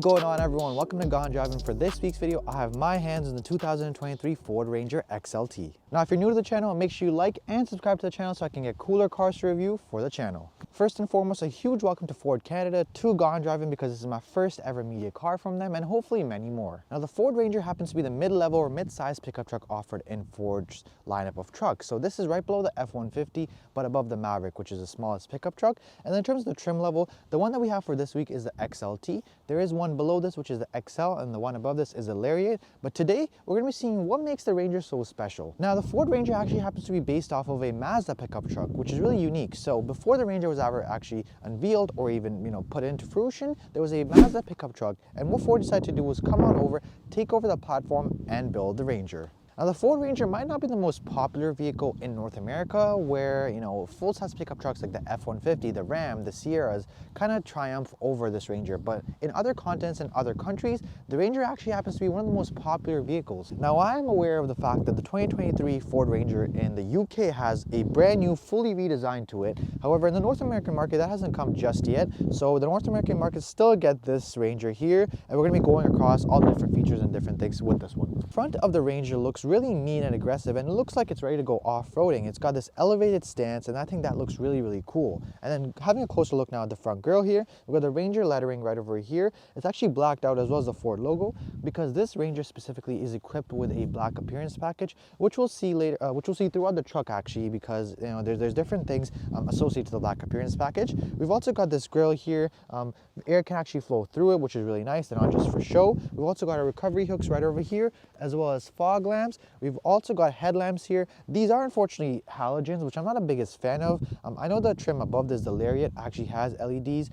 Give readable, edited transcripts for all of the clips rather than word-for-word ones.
going on, everyone? Welcome to Gone Driving. For this week's video, I have my hands on the 2023 Ford Ranger XLT. Now, if you're new to the channel, make sure you like and subscribe to the channel so I can get cooler cars to review for the channel. First and foremost, a huge welcome to Ford Canada, to Gone Driving, because this is my first ever media car from them and hopefully many more. Now, the Ford Ranger happens to be the mid-level or mid-sized pickup truck offered in Ford's lineup of trucks. So this is right below the F-150, but above the Maverick, which is the smallest pickup truck. And then in terms of the trim level, the one that we have for this week is the XLT. There is one below this, which is the XL, and the one above this is the Lariat. But today, we're going to be seeing what makes the Ranger so special. Now, the Ford Ranger actually happens to be based off of a Mazda pickup truck, which is really unique. So before the Ranger was ever actually unveiled or even, put into fruition, there was a Mazda pickup truck. And what Ford decided to do was come on over, take over the platform, and build the Ranger. Now, the Ford Ranger might not be the most popular vehicle in North America, where, full-size pickup trucks like the F-150, the Ram, the Sierras kind of triumph over this Ranger. But in other continents and other countries, the Ranger actually happens to be one of the most popular vehicles. Now, I am aware of the fact that the 2023 Ford Ranger in the UK has a brand new, fully redesigned to it. However, in the North American market, that hasn't come just yet. So the North American market still get this Ranger here, and we're going to be going across all the different features and different things with this one. The front of the Ranger looks really mean and aggressive, and it looks like it's ready to go off-roading. It's got this elevated stance, and I think that looks really, really cool. And then having a closer look now at the front grille here, we've got the Ranger lettering right over here. It's actually blacked out, as well as the Ford logo, because this Ranger specifically is equipped with a black appearance package, which we'll see later, which we'll see throughout the truck actually, because there's different things associated to the black appearance package. We've also got this grille here. Air can actually flow through it, which is really nice. They're not just for show. We've also got our recovery hooks right over here, as well as fog lamps. We've also got headlamps here. These are unfortunately halogens, which I'm not the biggest fan of. I know the trim above this, the Lariat, actually has LEDs,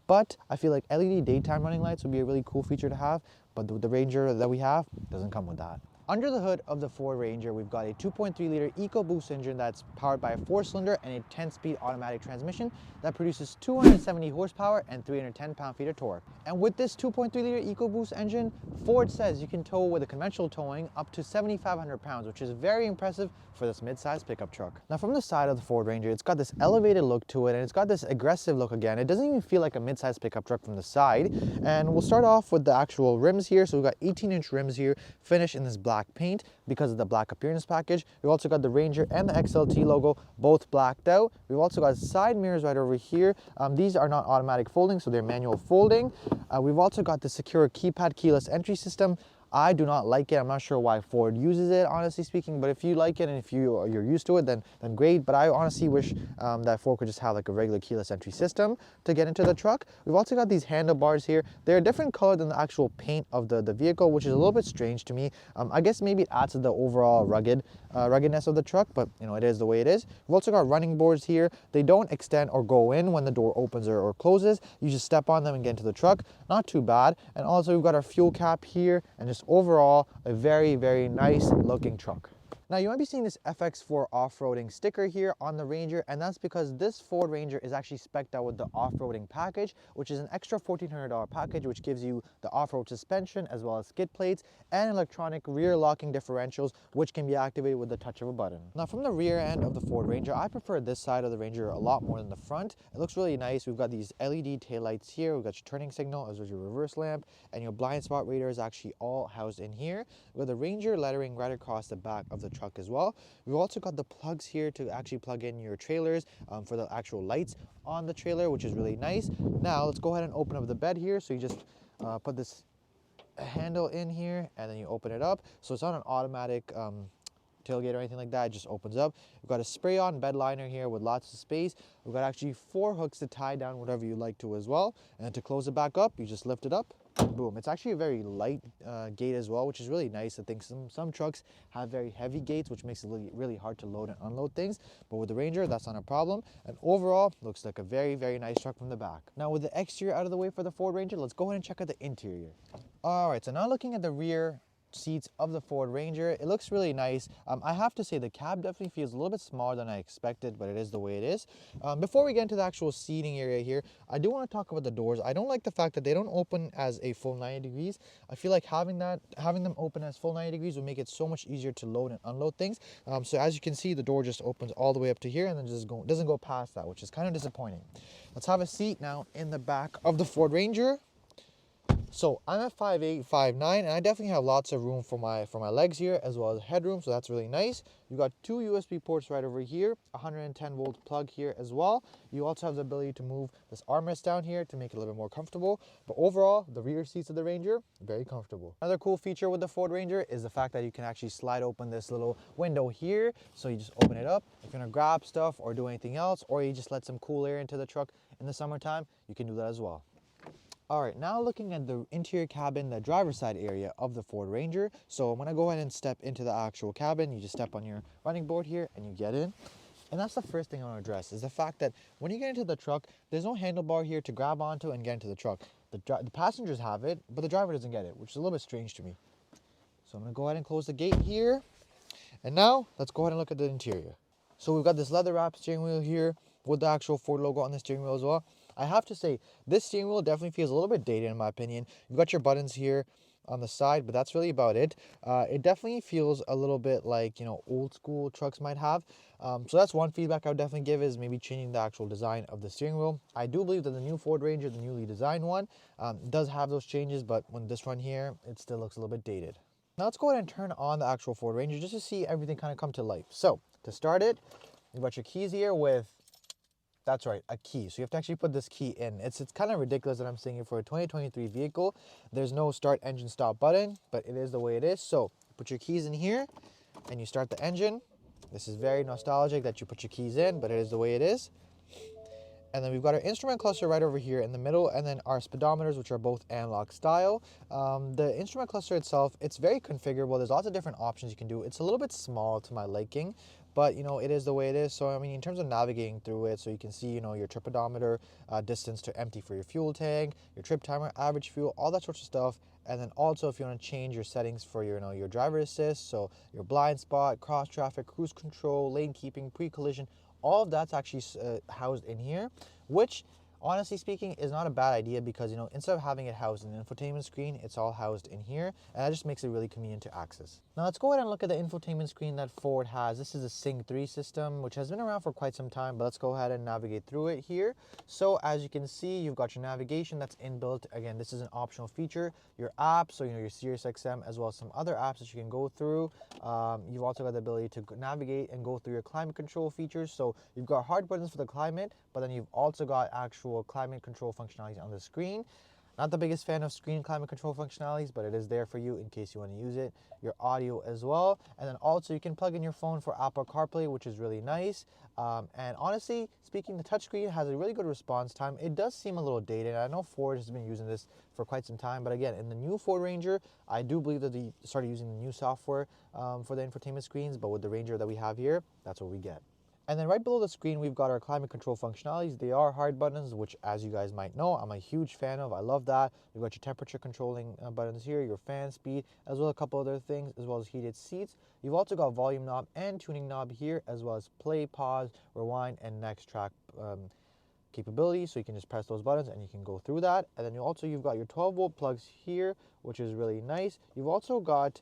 but I feel like LED daytime running lights would be a really cool feature to have, but the Ranger that we have doesn't come with that. Under the hood of the Ford Ranger, we've got a 2.3-liter EcoBoost engine that's powered by a 4-cylinder and a 10-speed automatic transmission that produces 270 horsepower and 310 pound-feet of torque. And with this 2.3-liter EcoBoost engine, Ford says you can tow with a conventional towing up to 7,500 pounds, which is very impressive for this mid-sized pickup truck. Now, from the side of the Ford Ranger, it's got this elevated look to it, and it's got this aggressive look again. It doesn't even feel like a mid-sized pickup truck from the side. And we'll start off with the actual rims here. So we've got 18-inch rims here, finished in this black paint because of the black appearance package. We've also got the Ranger and the XLT logo both blacked out. We've also got side mirrors right over here. These are not automatic folding, so they're manual folding. We've also got the secure keypad keyless entry system. I do not like it. I'm not sure why Ford uses it, honestly speaking, but if you like it and if you're used to it, then great. But I honestly wish that Ford could just have like a regular keyless entry system to get into the truck. We've also got these handlebars here. They're a different color than the actual paint of the vehicle, which is a little bit strange to me. I guess maybe it adds to the overall ruggedness of the truck, but it is the way it is. We've also got running boards here. They don't extend or go in when the door opens or closes. You just step on them and get into the truck. Not too bad. And also we've got our fuel cap here, and just overall a very, very nice looking truck. Now, you might be seeing this FX4 off-roading sticker here on the Ranger, and that's because this Ford Ranger is actually spec'd out with the off-roading package, which is an extra $1,400 package, which gives you the off-road suspension as well as skid plates and electronic rear locking differentials, which can be activated with the touch of a button. Now, from the rear end of the Ford Ranger, I prefer this side of the Ranger a lot more than the front. It looks really nice. We've got these LED taillights here. We've got your turning signal as well as your reverse lamp, and your blind spot radar is actually all housed in here with the Ranger lettering right across the back of the truck as well. We've also got the plugs here to actually plug in your trailers for the actual lights on the trailer, which is really nice. Now let's go ahead and open up the bed here. So you just put this handle in here and then you open it up. So it's not an automatic tailgate or anything like that. It just opens up. We've got a spray-on bed liner here with lots of space. We've got actually 4 hooks to tie down whatever you like to as well. And to close it back up, you just lift it up. Boom. It's actually a very light gate as well, which is really nice. I think some trucks have very heavy gates, which makes it really hard to load and unload things. But with the Ranger, that's not a problem. And overall, looks like a very, very nice truck from the back. Now, with the exterior out of the way for the Ford Ranger, let's go ahead and check out the interior. All right, so now looking at the rear seats of the Ford Ranger, it looks really nice. I have to say the cab definitely feels a little bit smaller than I expected, but it is the way it is. Before we get into the actual seating area here, I do want to talk about the doors. I don't like the fact that they don't open as a full 90 degrees. I feel like having them open as full 90 degrees will make it so much easier to load and unload things. So as you can see, the door just opens all the way up to here and then just doesn't go past that, which is kind of disappointing. Let's have a seat now in the back of the Ford Ranger. So I'm at 5'8", 5'9", and I definitely have lots of room for my legs here, as well as headroom, so that's really nice. You got two USB ports right over here, 110 volt plug here as well. You also have the ability to move this armrest down here to make it a little bit more comfortable. But overall, the rear seats of the Ranger, very comfortable. Another cool feature with the Ford Ranger is the fact that you can actually slide open this little window here. So you just open it up. If you're gonna grab stuff or do anything else, or you just let some cool air into the truck in the summertime, you can do that as well. All right, now looking at the interior cabin, the driver's side area of the Ford Ranger. So I'm gonna go ahead and step into the actual cabin. You just step on your running board here and you get in. And that's the first thing I want to address is the fact that when you get into the truck, there's no handlebar here to grab onto and get into the truck. The passengers have it, but the driver doesn't get it, which is a little bit strange to me. So I'm gonna go ahead and close the gate here. And now let's go ahead and look at the interior. So we've got this leather wrapped steering wheel here with the actual Ford logo on the steering wheel as well. I have to say, this steering wheel definitely feels a little bit dated in my opinion. You've got your buttons here on the side, but that's really about it. It definitely feels a little bit like, old school trucks might have. So that's one feedback I would definitely give, is maybe changing the actual design of the steering wheel. I do believe that the new Ford Ranger, the newly designed one, does have those changes, but when this one here, it still looks a little bit dated. Now let's go ahead and turn on the actual Ford Ranger just to see everything kind of come to life. So to start it, you've got your keys here with, that's right, a key. So you have to actually put this key in. It's kind of ridiculous that I'm saying it for a 2023 vehicle. There's no start engine stop button, but it is the way it is. So you put your keys in here and you start the engine. This is very nostalgic that you put your keys in, but it is the way it is. And then we've got our instrument cluster right over here in the middle, and then our speedometers, which are both analog style. The instrument cluster itself, it's very configurable. There's lots of different options you can do. It's a little bit small to my liking, but it is the way it is. So I mean, in terms of navigating through it, so you can see your trip odometer, distance to empty for your fuel tank, your trip timer, average fuel, all that sorts of stuff. And then also if you want to change your settings for your driver assist, so your blind spot, cross traffic, cruise control, lane keeping, pre-collision, all of that's actually housed in here, which honestly speaking is not a bad idea, because instead of having it housed in an infotainment screen, it's all housed in here, and that just makes it really convenient to access. Now let's go ahead and look at the infotainment screen that Ford has. This is a Sync 3 system, which has been around for quite some time, but let's go ahead and navigate through it here. So as you can see, you've got your navigation that's inbuilt. Again, this is an optional feature. Your apps, so your SiriusXM, as well as some other apps that you can go through. You've also got the ability to navigate and go through your climate control features. So you've got hard buttons for the climate, but then you've also got actual climate control functionalities on the screen. Not the biggest fan of screen climate control functionalities, but it is there for you in case you want to use it. Your audio as well. And then also you can plug in your phone for Apple CarPlay, which is really nice. And honestly speaking, the touchscreen has a really good response time. It does seem a little dated. I know Ford has been using this for quite some time, but again, in the new Ford Ranger, I do believe that they started using the new software for the infotainment screens, but with the Ranger that we have here, that's what we get. And then right below the screen, we've got our climate control functionalities. They are hard buttons, which as you guys might know, I'm a huge fan of. I love that. You've got your temperature controlling buttons here, your fan speed, as well as a couple other things, as well as heated seats. You've also got volume knob and tuning knob here, as well as play, pause, rewind, and next track capability. So you can just press those buttons and you can go through that. And then you've got your 12-volt plugs here, which is really nice. You've also got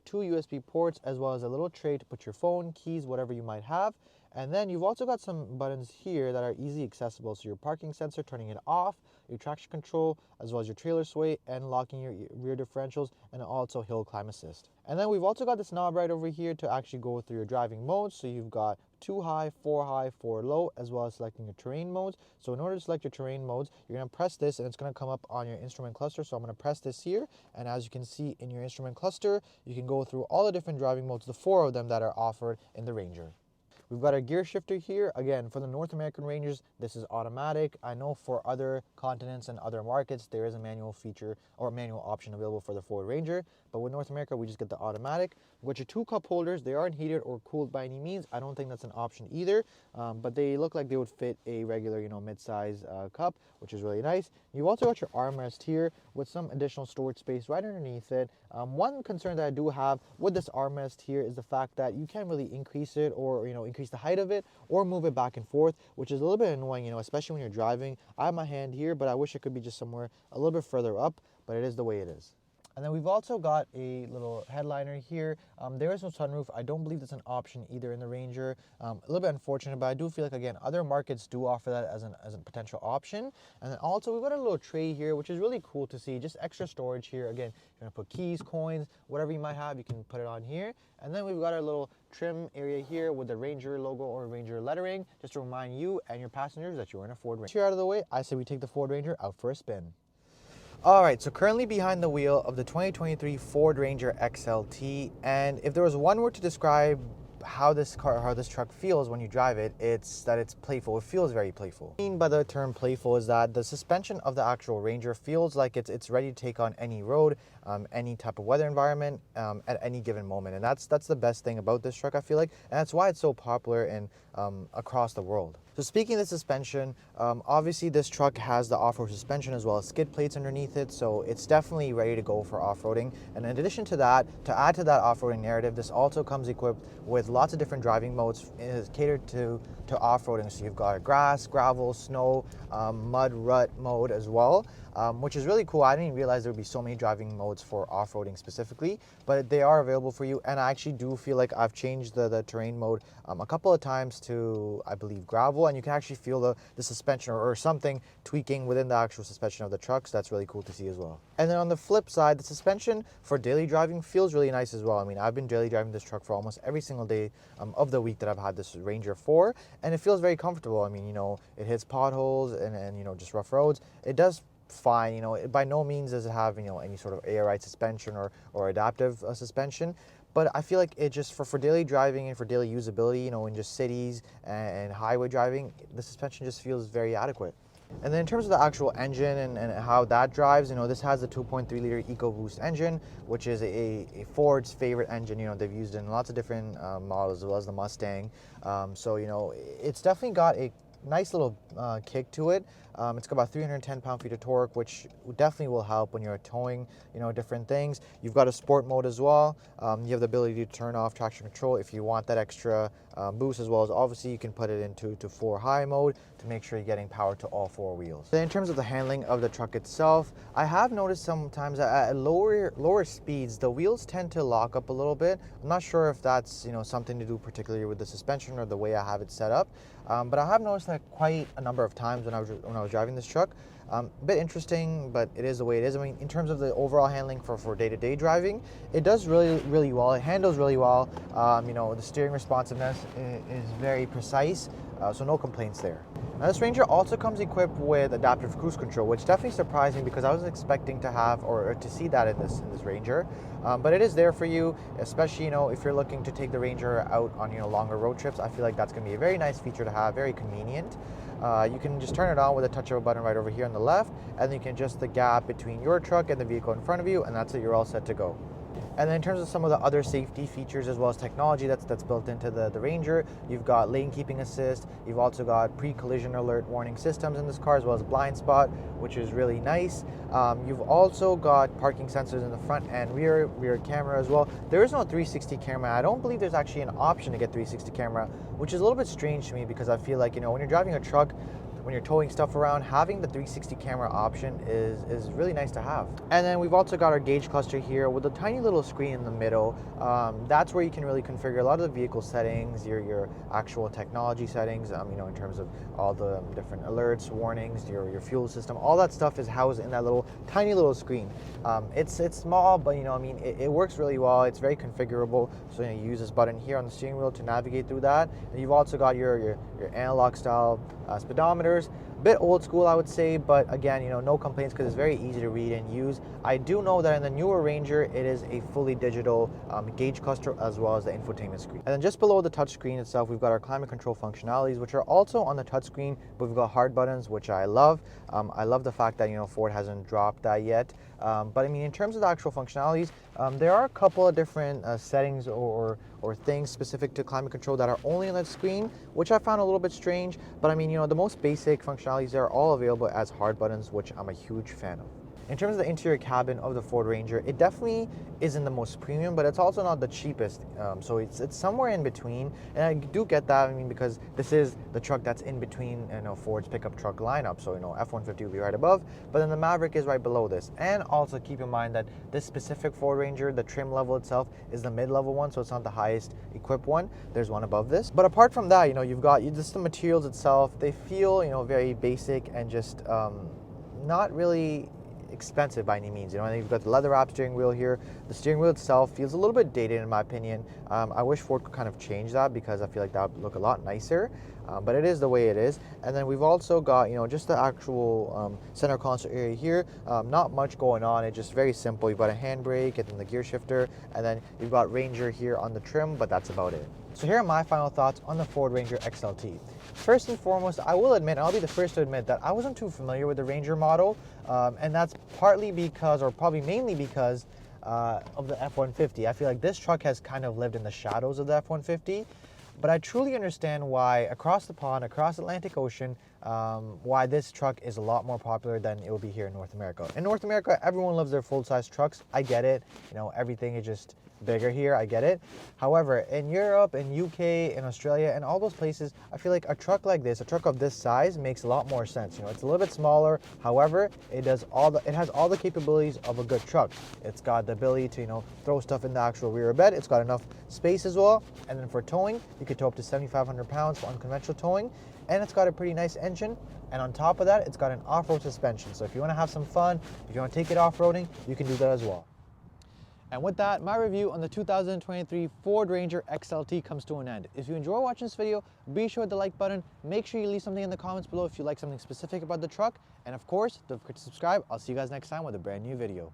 two USB ports, as well as a little tray to put your phone, keys, whatever you might have. And then you've also got some buttons here that are easily accessible. So your parking sensor, turning it off, your traction control, as well as your trailer sway and locking your rear differentials, and also hill climb assist. And then we've also got this knob right over here to actually go through your driving modes. So you've got 2 high, 4 low, as well as selecting your terrain modes. So in order to select your terrain modes, you're going to press this and it's going to come up on your instrument cluster. So I'm going to press this here, and as you can see in your instrument cluster, you can go through all the different driving modes, the 4 of them that are offered in the Ranger. We've got our gear shifter here. Again, for the North American Rangers, this is automatic. I know for other continents and other markets, there is a manual feature or manual option available for the Ford Ranger, but with North America, we just get the automatic. We've got your 2 cup holders. They aren't heated or cooled by any means. I don't think that's an option either, but they look like they would fit a regular, mid-size cup, which is really nice. You've also got your armrest here with some additional storage space right underneath it. One concern that I do have with this armrest here is the fact that you can't really increase it or, increase the height of it or move it back and forth, which is a little bit annoying, especially when you're driving. I have my hand here, but I wish it could be just somewhere a little bit further up, but it is the way it is. And then we've also got a little headliner here. There is no sunroof. I don't believe that's an option either in the Ranger. A little bit unfortunate, but I do feel like, again, other markets do offer that as a potential option. And then also we've got a little tray here, which is really cool to see. Just extra storage here. Again, you're gonna put keys, coins, whatever you might have, you can put it on here. And then we've got our little trim area here with the Ranger logo or Ranger lettering, just to remind you and your passengers that you're in a Ford Ranger. Here out of the way, I say we take the Ford Ranger out for a spin. All right, so currently behind the wheel of the 2023 Ford Ranger XLT, and if there was one word to describe how this truck feels when you drive it, it's that it's playful. It feels very playful. What I mean by the term playful is that the suspension of the actual Ranger feels like it's ready to take on any road, any type of weather environment, at any given moment. And that's the best thing about this truck, I feel like, and that's why it's so popular in across the world. So speaking of the suspension, obviously this truck has the off-road suspension as well as skid plates underneath it, so it's definitely ready to go for off-roading. And in addition to that, to add to that off-roading narrative, this also comes equipped with lots of different driving modes. It is catered to off-roading, so you've got a grass, gravel, snow, mud, rut mode as well, which is really cool. I didn't realize there would be so many driving modes for off-roading specifically, but they are available for you. And I actually do feel like I've changed the terrain mode a couple of times to, I believe, gravel, and you can actually feel the suspension or something tweaking within the actual suspension of the truck, so that's really cool to see as well. And then on the flip side, the suspension for daily driving feels really nice as well. I mean, I've been daily driving this truck for almost every single day of the week that I've had this Ranger for, and it feels very comfortable. I mean, you know, it hits potholes and you know, just rough roads. It does fine, you know. It by no means does it have, you know, any sort of air ride suspension or adaptive suspension, but I feel like it just for daily driving and for daily usability, you know, in just cities and highway driving, the suspension just feels very adequate. And then in terms of the actual engine and how that drives, you know, this has the 2.3 liter EcoBoost engine, which is a Ford's favorite engine. You know, they've used it in lots of different models as well as the Mustang. So, you know, it's definitely got a nice little kick to it. It's got about 310 pound-feet of torque, which definitely will help when you're towing, you know, different things. You've got a sport mode as well. You have the ability to turn off traction control if you want that extra boost, as well as obviously you can put it into 4 high mode to make sure you're getting power to all 4 wheels. Then in terms of the handling of the truck itself, I have noticed sometimes at lower speeds, the wheels tend to lock up a little bit. I'm not sure if that's, you know, something to do particularly with the suspension or the way I have it set up, but I have noticed that quite a number of times when I was driving this truck. A bit interesting, but it is the way it is. I mean, in terms of the overall handling for day-to-day driving, it does really well. It handles really well. You know, the steering responsiveness is very precise, so no complaints there. Now, this Ranger also comes equipped with adaptive cruise control, which definitely surprised me because I was expecting to have or to see that in this Ranger. But it is there for you, especially, you know, if you're looking to take the Ranger out on, you know, longer road trips. I feel like that's going to be a very nice feature to have, very convenient. You can just turn it on with a touch of a button right over here on the left, and then you can adjust the gap between your truck and the vehicle in front of you, and that's it, you're all set to go. And then in terms of some of the other safety features as well as technology that's built into the Ranger, you've got lane keeping assist, you've also got pre-collision alert warning systems in this car, as well as blind spot, which is really nice. You've also got parking sensors in the front and rear camera as well. There is no 360 camera. I don't believe there's actually an option to get 360 camera, which is a little bit strange to me because I feel like, you know, when you're driving a truck, when you're towing stuff around, having the 360 camera option is really nice to have. And then we've also got our gauge cluster here with a tiny little screen in the middle. That's where you can really configure a lot of the vehicle settings, your actual technology settings, you know, in terms of all the different alerts, warnings, your fuel system. All that stuff is housed in that little tiny little screen. It's small, but, you know, I mean, it works really well. It's very configurable. So, you know, you use this button here on the steering wheel to navigate through that. And you've also got your analog style speedometers. A bit old school, I would say, but again, you know, no complaints because it's very easy to read and use. I do know that in the newer Ranger, it is a fully digital gauge cluster as well as the infotainment screen. And then just below the touch screen itself, we've got our climate control functionalities, which are also on the touch screen, but we've got hard buttons, which I love. I love the fact that, you know, Ford hasn't dropped that yet. But I mean, in terms of the actual functionalities, there are a couple of different settings or things specific to climate control that are only on that screen, which I found a little bit strange. But I mean, you know, the most basic functionalities are all available as hard buttons, which I'm a huge fan of. In terms of the interior cabin of the Ford Ranger, it definitely isn't the most premium, but it's also not the cheapest. So it's somewhere in between, and I do get that. I mean, because this is the truck that's in between, Ford's pickup truck lineup. So F-150 will be right above, but then the Maverick is right below this. And also keep in mind that this specific Ford Ranger, the trim level itself is the mid-level one, so it's not the highest equipped one. There's one above this. But apart from that, you've got just the materials itself. They feel very basic and just not really expensive by any means. And you've got the leather wrap steering wheel here. The steering wheel itself feels a little bit dated in my opinion. I wish Ford could kind of change that, because I feel like that would look a lot nicer. But it is the way it is. And then we've also got just the actual center console area here. Not much going on. It's just very simple. You've got a handbrake and then the gear shifter, and then you've got Ranger here on the trim, but that's about it. So here are my final thoughts on the Ford Ranger XLT. First and foremost, I will admit, and I'll be the first to admit, that I wasn't too familiar with the Ranger model, and that's partly because, or probably mainly because, of the F-150. I feel like this truck has kind of lived in the shadows of the F-150, but I truly understand why across the pond, across the Atlantic Ocean, why this truck is a lot more popular than it will be here in North America. In North America, everyone loves their full-size trucks. I get it. Everything is just bigger here. I get it. However, in Europe, in UK, in Australia, and all those places, I feel like a truck like this, a truck of this size, makes a lot more sense. It's a little bit smaller. However, it has all the capabilities of a good truck. It's got the ability to throw stuff in the actual rear bed. It's got enough space as well. And then for towing, you could tow up to 7,500 pounds for unconventional towing. And it's got a pretty nice engine. And on top of that, it's got an off-road suspension. So if you want to have some fun, if you want to take it off-roading, you can do that as well. And with that, my review on the 2023 Ford Ranger XLT comes to an end. If you enjoy watching this video, be sure to hit the like button. Make sure you leave something in the comments below if you like something specific about the truck. And of course, don't forget to subscribe. I'll see you guys next time with a brand new video.